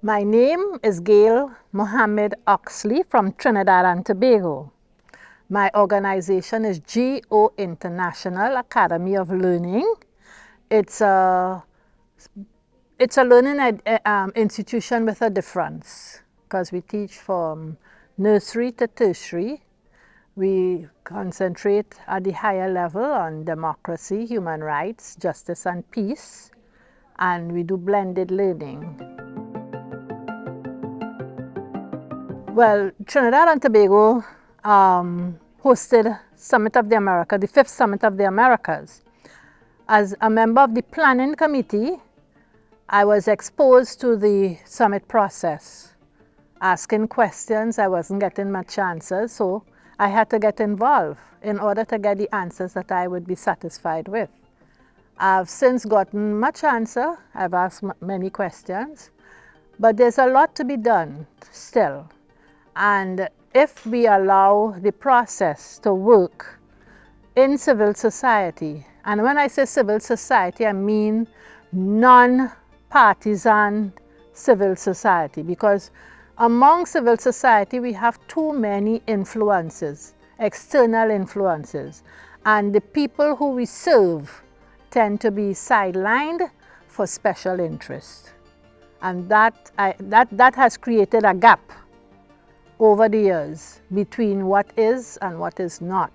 My name is Gale Mohammed Oxley from Trinidad and Tobago. My organization is GO International Academy of Learning. It's a learning institution with a difference, because we teach from nursery to tertiary. We concentrate at the higher level on democracy, human rights, justice and peace, and we do blended learning. Well, Trinidad and Tobago hosted Summit of the Americas, the 5th Summit of the Americas. As a member of the planning committee, I was exposed to the summit process, asking questions. I wasn't getting much answers, so I had to get involved in order to get the answers that I would be satisfied with. I've since gotten much answer. I've asked many questions, but there's a lot to be done still. And if we allow the process to work in civil society, and when I say civil society, I mean non-partisan civil society, because among civil society we have too many influences, external influences, and the people who we serve tend to be sidelined for special interest. And that has created a gap over the years between what is and what is not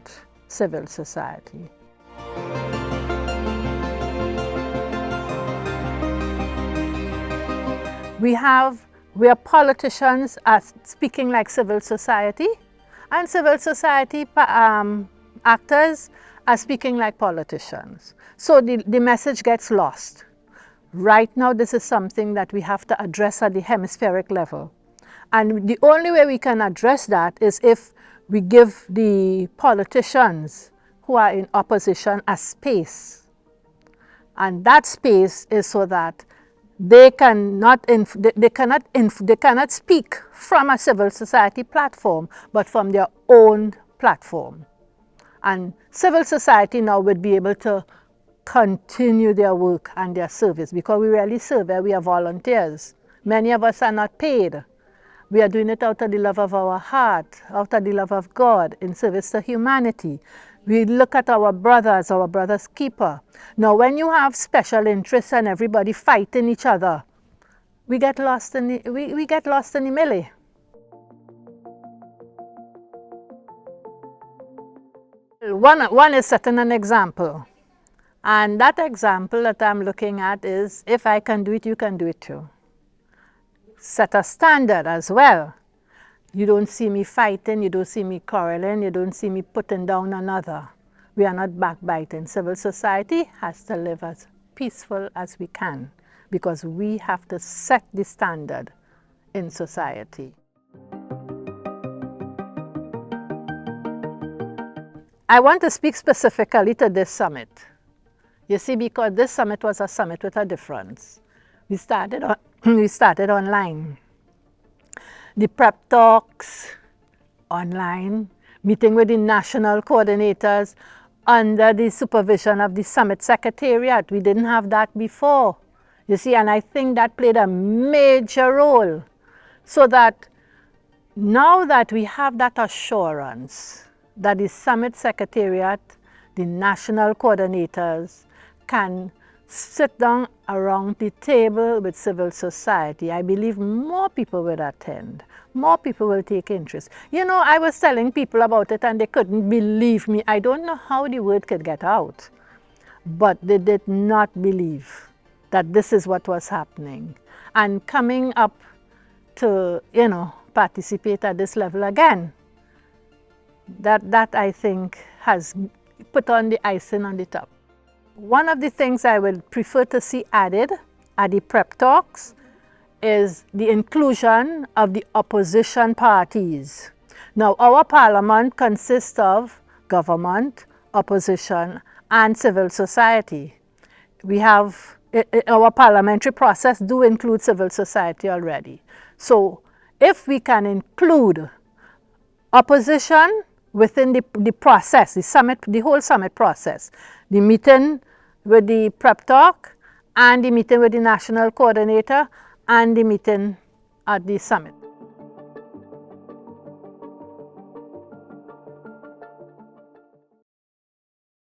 civil society. We are politicians are speaking like civil society, and civil society actors are speaking like politicians. So the message gets lost. Right now, this is something that we have to address at the hemispheric level. And the only way we can address that is if we give the politicians who are in opposition a space. And that space is so that they cannot speak from a civil society platform, but from their own platform. And civil society now would be able to continue their work and their service, because we really serve, we are volunteers. Many of us are not paid. We are doing it out of the love of our heart, out of the love of God, in service to humanity. We look at our brother's keeper. Now, when you have special interests and everybody fighting each other, we get lost in the, we get lost in the melee. One is setting an example. And that example that I'm looking at is, if I can do it, you can do it too. Set a standard as well. You don't see me fighting, you don't see me quarreling, you don't see me putting down another. We are not backbiting. Civil society has to live as peaceful as we can, because we have to set the standard in society. I want to speak specifically to this summit. You see, because this summit was a summit with a difference. We started online. The prep talks online, meeting with the national coordinators under the supervision of the summit secretariat. We didn't have that before, you see, and I think that played a major role. So that now that we have that assurance that the summit secretariat, the national coordinators can sit down around the table with civil society, I believe more people will attend. More people will take interest. You know, I was telling people about it and they couldn't believe me. I don't know how the word could get out, but they did not believe that this is what was happening. And coming up to, you know, participate at this level again, that I think has put on the icing on the top. One of the things I would prefer to see added at the prep talks is the inclusion of the opposition parties. Now, our parliament consists of government, opposition, and civil society. We have, our parliamentary process do include civil society already. So, if we can include opposition within the process, the whole summit process, the meeting with the prep talk and the meeting with the national coordinator and the meeting at the summit.